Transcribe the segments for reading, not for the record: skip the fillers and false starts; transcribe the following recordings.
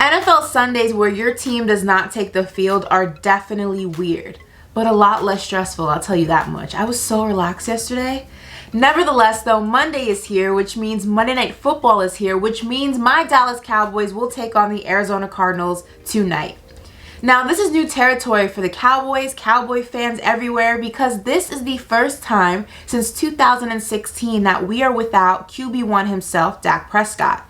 NFL Sundays where your team does not take the field are definitely weird, but a lot less stressful, I'll tell you that much. I was so relaxed yesterday. Nevertheless, though, Monday is here, which means Monday Night Football is here, which means my Dallas Cowboys will take on the Arizona Cardinals tonight. Now, this is new territory for the Cowboys, Cowboy fans everywhere, because this is the first time since 2016 that we are without QB1 himself, Dak Prescott.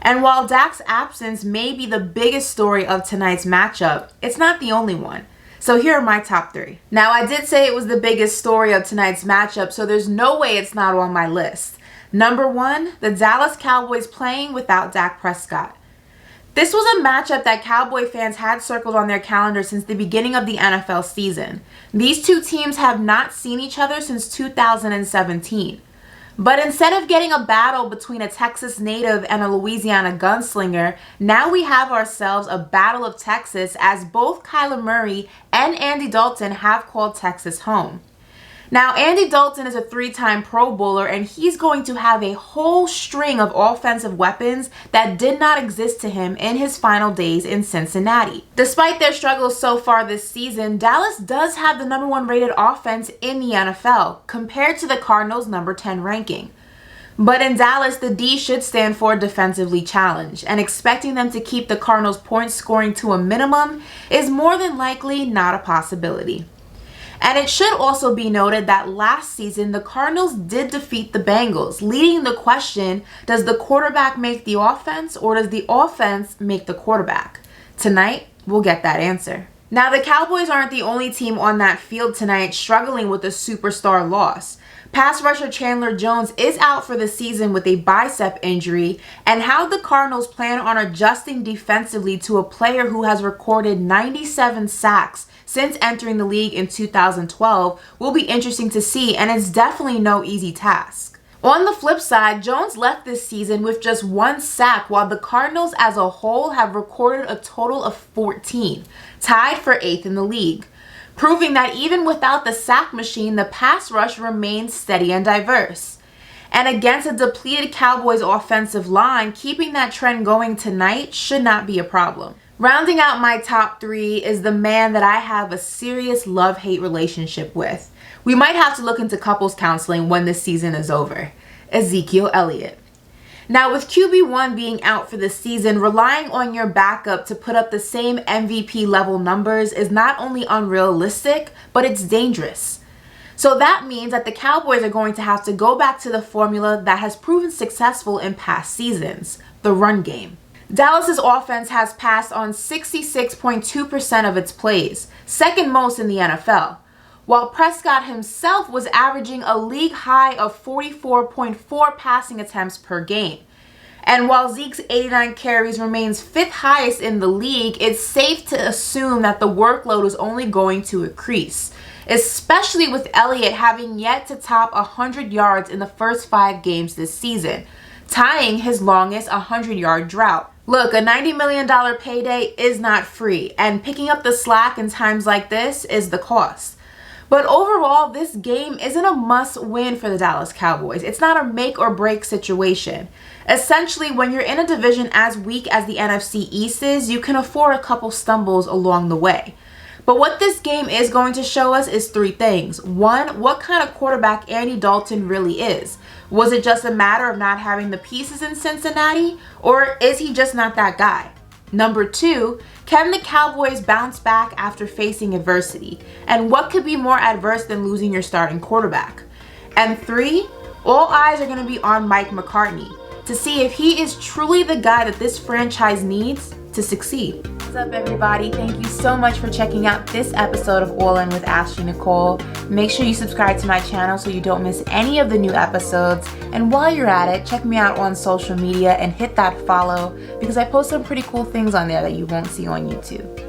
And while Dak's absence may be the biggest story of tonight's matchup, it's not the only one. So here are my top 3. Now, I did say it was the biggest story of tonight's matchup, so there's no way it's not on my list. Number 1, the Dallas Cowboys playing without Dak Prescott. This was a matchup that Cowboy fans had circled on their calendar since the beginning of the NFL season. These two teams have not seen each other since 2017. But instead of getting a battle between a Texas native and a Louisiana gunslinger, now we have ourselves a battle of Texas, as both Kyler Murray and Andy Dalton have called Texas home. Now, Andy Dalton is a 3-time Pro Bowler, and he's going to have a whole string of offensive weapons that did not exist to him in his final days in Cincinnati. Despite their struggles so far this season, Dallas does have the number 1 rated offense in the NFL, compared to the Cardinals' number 10 ranking. But in Dallas, the D should stand for defensively challenged, and expecting them to keep the Cardinals' point scoring to a minimum is more than likely not a possibility. And it should also be noted that last season, the Cardinals did defeat the Bengals, leading the question, does the quarterback make the offense, or does the offense make the quarterback? Tonight, we'll get that answer. Now, the Cowboys aren't the only team on that field tonight struggling with a superstar loss. Pass rusher Chandler Jones is out for the season with a bicep injury, and how the Cardinals plan on adjusting defensively to a player who has recorded 97 sacks since entering the league in 2012 will be interesting to see, and it's definitely no easy task. On the flip side, Jones left this season with just 1 sack, while the Cardinals as a whole have recorded a total of 14, tied for 8th in the league, proving that even without the sack machine, the pass rush remains steady and diverse. And against a depleted Cowboys offensive line, keeping that trend going tonight should not be a problem. Rounding out my top 3 is the man that I have a serious love-hate relationship with. We might have to look into couples counseling when this season is over. Ezekiel Elliott. Now, with QB1 being out for the season, relying on your backup to put up the same MVP level numbers is not only unrealistic, but it's dangerous. So that means that the Cowboys are going to have to go back to the formula that has proven successful in past seasons, the run game. Dallas's offense has passed on 66.2% of its plays, second most in the NFL, while Prescott himself was averaging a league high of 44.4 passing attempts per game. And while Zeke's 89 carries remains 5th highest in the league, it's safe to assume that the workload is only going to increase, especially with Elliott having yet to top 100 yards in the first 5 games this season, tying his longest 100-yard drought. Look, a $90 million payday is not free, and picking up the slack in times like this is the cost. But overall, this game isn't a must-win for the Dallas Cowboys. It's not a make-or-break situation. Essentially, when you're in a division as weak as the NFC East is, you can afford a couple stumbles along the way. But what this game is going to show us is 3 things. 1, what kind of quarterback Andy Dalton really is. Was it just a matter of not having the pieces in Cincinnati, or is he just not that guy? Number 2, can the Cowboys bounce back after facing adversity? And what could be more adverse than losing your starting quarterback? And 3, all eyes are going to be on Mike McCartney to see if he is truly the guy that this franchise needs to succeed. What's up, everybody? Thank you so much for checking out this episode of All In with Ashley Nicole. Make sure you subscribe to my channel so you don't miss any of the new episodes. And while you're at it, check me out on social media and hit that follow, because I post some pretty cool things on there that you won't see on YouTube.